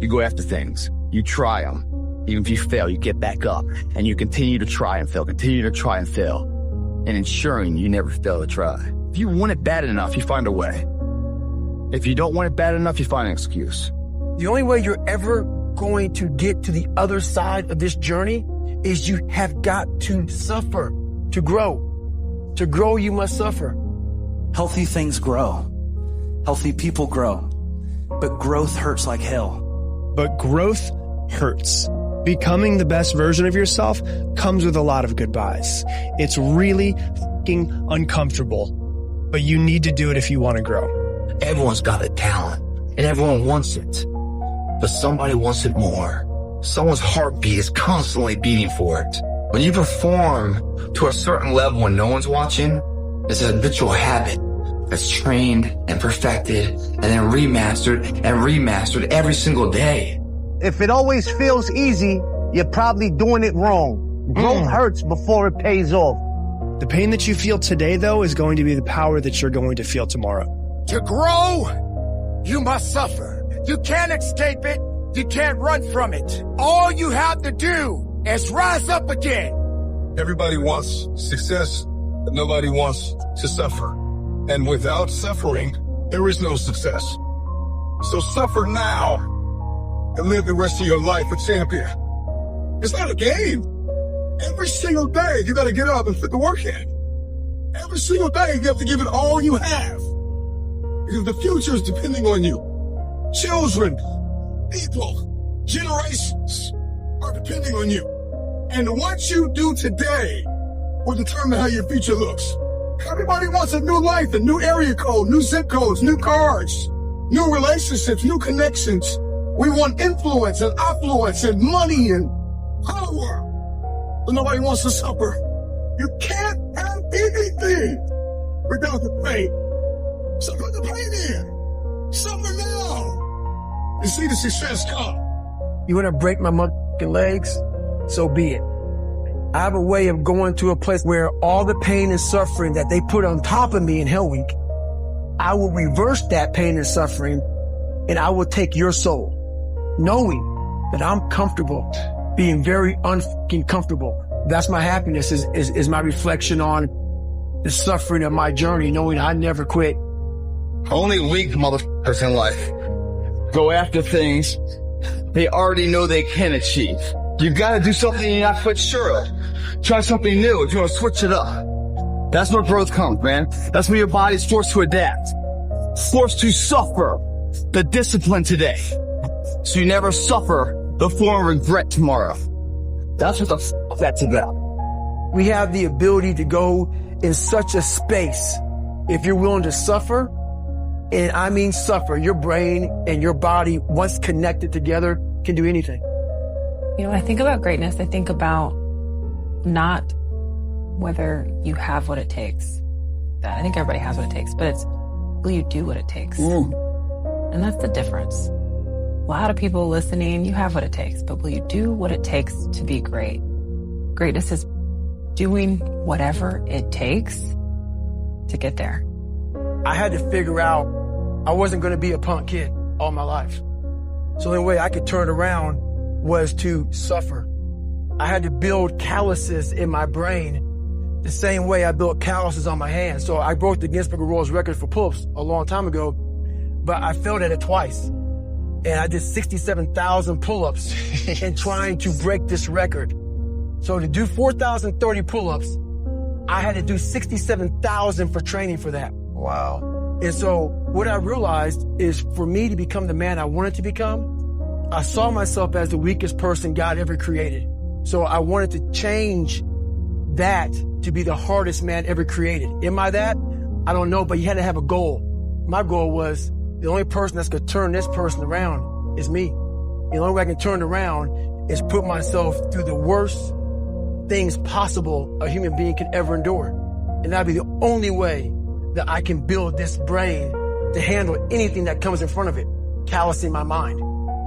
You go after things. You try them. Even if you fail, you get back up and you continue to try and fail, and ensuring you never fail to try. If you want it bad enough, you find a way. If you don't want it bad enough, you find an excuse. The only way you're ever going to get to the other side of this journey is you have got to suffer to grow. To grow, you must suffer. Healthy things grow. Healthy people grow. But growth hurts like hell. But growth hurts. Becoming the best version of yourself comes with a lot of goodbyes. It's really fucking uncomfortable, but you need to do it if you want to grow. Everyone's got a talent, and everyone wants it. But somebody wants it more. Someone's heartbeat is constantly beating for it. When you perform to a certain level when no one's watching, it's a habitual habit that's trained and perfected and then remastered every single day. If it always feels easy, you're probably doing it wrong. Growth hurts before it pays off. The pain that you feel today, though, is going to be the power that you're going to feel tomorrow. To grow, you must suffer. You can't escape it. You can't run from it. All you have to do is rise up again. Everybody wants success, but nobody wants to suffer. And without suffering, there is no success. So suffer now and live the rest of your life a champion. It's not a game. Every single day, you gotta get up and put the work in. Every single day, you have to give it all you have. Because the future is depending on you. Children, people, generations are depending on you. And what you do today will determine how your future looks. Everybody wants a new life, a new area code, new zip codes, new cars, new relationships, new connections. We want influence and affluence and money and power. But nobody wants to suffer. You can't have anything without the pain. So put the pain in. Suffer now. And see the success come. You want to break my motherfucking legs? So be it. I have a way of going to a place where all the pain and suffering that they put on top of me in Hell Week, I will reverse that pain and suffering, and I will take your soul, knowing that I'm comfortable being very unfucking comfortable. That's my happiness is my reflection on the suffering of my journey, knowing I never quit. Only weak motherfuckers in life go after things they already know they can achieve. You gotta do something you're not quite sure of. Try something new if you want to switch it up. That's where growth comes, man. That's when your body's forced to adapt. Forced to suffer the discipline today. So you never suffer the form of regret tomorrow. That's what the f*** that's about. We have the ability to go in such a space if you're willing to suffer, and I mean suffer. Your brain and your body, once connected together, can do anything. You know, when I think about greatness, I think about not whether you have what it takes. I think everybody has what it takes, but it's will you do what it takes? And that's the difference. A lot of people listening, you have what it takes, but will you do what it takes to be great? Greatness is doing whatever it takes to get there. I had to figure out I wasn't going to be a punk kid all my life. So the only way I could turn around was to suffer. I had to build calluses in my brain the same way I built calluses on my hands. So I broke the Guinness Book of World Records for pull-ups a long time ago, but I failed at it twice. And I did 67,000 pull-ups in trying to break this record. So to do 4,030 pull-ups, I had to do 67,000 for training for that. Wow. And so what I realized is for me to become the man I wanted to become, I saw myself as the weakest person God ever created. So I wanted to change that to be the hardest man ever created. Am I that? I don't know, but you had to have a goal. My goal was the only person that's going to turn this person around is me. The only way I can turn it around is put myself through the worst things possible a human being can ever endure. And that'd be the only way that I can build this brain to handle anything that comes in front of it, callousing my mind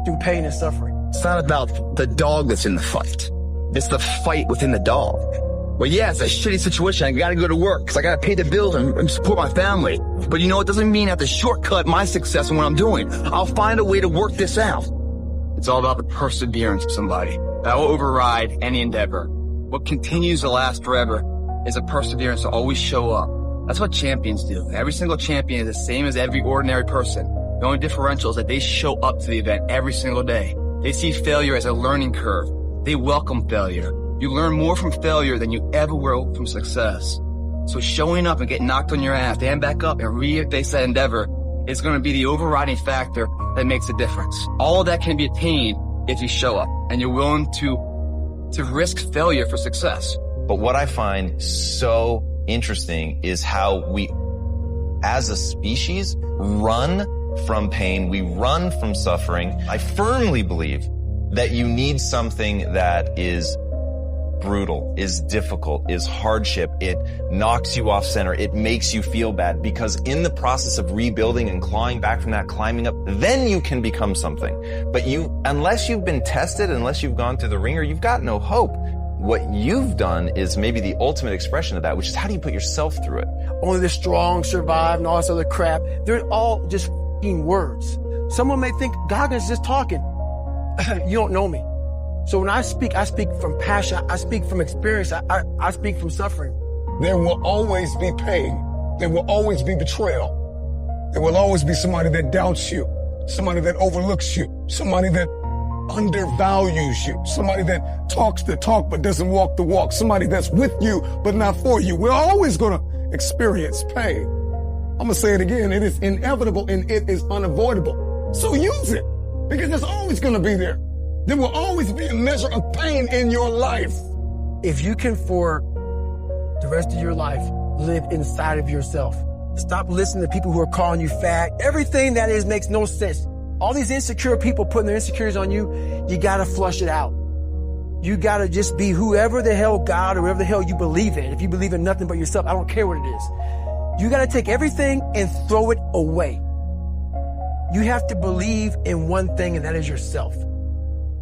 through pain and suffering. It's not about the dog that's in the fight. It's the fight within the dog. Well, yeah, it's a shitty situation. I gotta go to work because I gotta pay the bills and support my family. But you know, it doesn't mean I have to shortcut my success in what I'm doing. I'll find a way to work this out. It's all about the perseverance of somebody. That will override any endeavor. What continues to last forever is a perseverance to always show up. That's what champions do. Every single champion is the same as every ordinary person. The only differential is that they show up to the event every single day. They see failure as a learning curve. They welcome failure. You learn more from failure than you ever will from success. So showing up and getting knocked on your ass, stand back up and re-face that endeavor is going to be the overriding factor that makes a difference. All of that can be attained if you show up and you're willing to risk failure for success. But what I find so interesting is how we, as a species, run from pain. We run from suffering. I firmly believe that you need something that is brutal, is difficult, is hardship. It knocks you off center. It makes you feel bad, because in the process of rebuilding and clawing back from that, climbing up, then you can become something. But unless you've been tested, unless you've gone through the ringer, you've got no hope. What you've done is maybe the ultimate expression of that, which is how do you put yourself through it? Only the strong survive and all this other crap. They're all just words. Someone may think Goggins just talking. You don't know me. So when I speak from passion. I speak from experience. I speak from suffering. There will always be pain. There will always be betrayal. There will always be somebody that doubts you, somebody that overlooks you, somebody that undervalues you, somebody that talks the talk but doesn't walk the walk, somebody that's with you but not for you. We're always going to experience pain. I'm going to say it again. It is inevitable and it is unavoidable. So use it, because it's always going to be there. There will always be a measure of pain in your life. If you can, for the rest of your life, live inside of yourself. Stop listening to people who are calling you fat. Everything that is makes no sense. All these insecure people putting their insecurities on you, you gotta flush it out. You gotta just be whoever the hell God or whoever the hell you believe in. If you believe in nothing but yourself, I don't care what it is. You gotta take everything and throw it away. You have to believe in one thing, and that is yourself.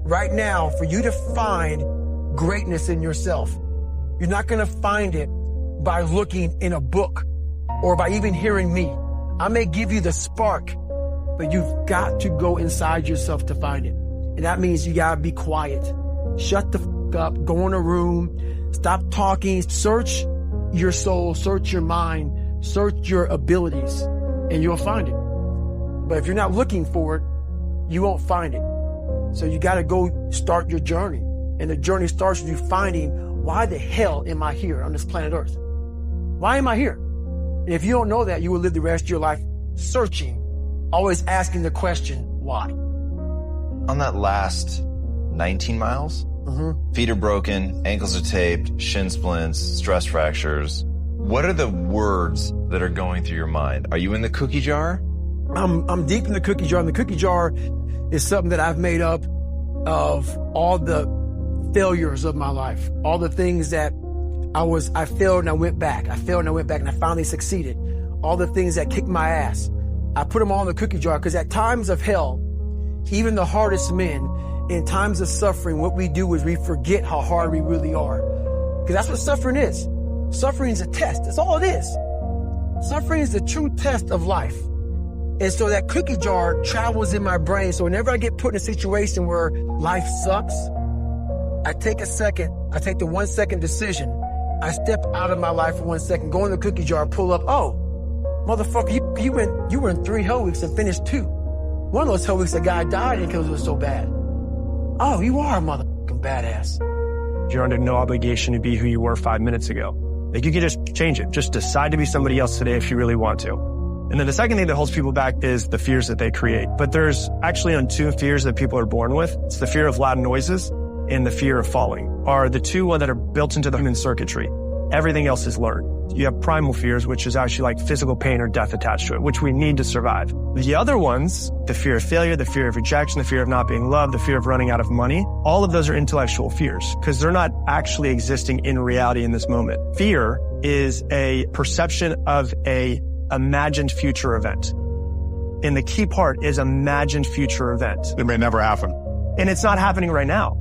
Right now, for you to find greatness in yourself, you're not going to find it by looking in a book or by even hearing me. I may give you the spark, but you've got to go inside yourself to find it. And that means you got to be quiet. Shut the f*** up, go in a room, stop talking, search your soul, search your mind, search your abilities, and you'll find it. But if you're not looking for it, you won't find it. So you got to go start your journey. And the journey starts with you finding, why the hell am I here on this planet Earth? Why am I here? And if you don't know that, you will live the rest of your life searching, always asking the question, why? On that last 19 miles, feet are broken, ankles are taped, shin splints, stress fractures. What are the words that are going through your mind? Are you in the cookie jar? I'm deep in the cookie jar. And the cookie jar is something that I've made up of all the failures of my life, all the things that I failed and I went back. I failed and I went back and I finally succeeded. All the things that kicked my ass. I put them all in the cookie jar, because at times of hell, even the hardest men, in times of suffering, what we do is we forget how hard we really are. Because that's what suffering is. Suffering is a test. That's all it is. Suffering is the true test of life. And so that cookie jar travels in my brain. So whenever I get put in a situation where life sucks, I take a second. I take the 1 second decision. I step out of my life for 1 second, go in the cookie jar, pull up. Oh, motherfucker, you were in 3 hell weeks and finished 2. One of those hell weeks, a guy died because it was so bad. Oh, you are a motherfucking badass. You're under no obligation to be who you were 5 minutes ago. Like, you can just change it. Just decide to be somebody else today if you really want to. And then the second thing that holds people back is the fears that they create. But there's actually 2 fears that people are born with. It's the fear of loud noises and the fear of falling, are the 2 that are built into the human circuitry. Everything else is learned. You have primal fears, which is actually like physical pain or death attached to it, which we need to survive. The other ones, the fear of failure, the fear of rejection, the fear of not being loved, the fear of running out of money, all of those are intellectual fears because they're not actually existing in reality in this moment. Fear is a perception of a imagined future event. And the key part is imagined future event. It may never happen. And it's not happening right now.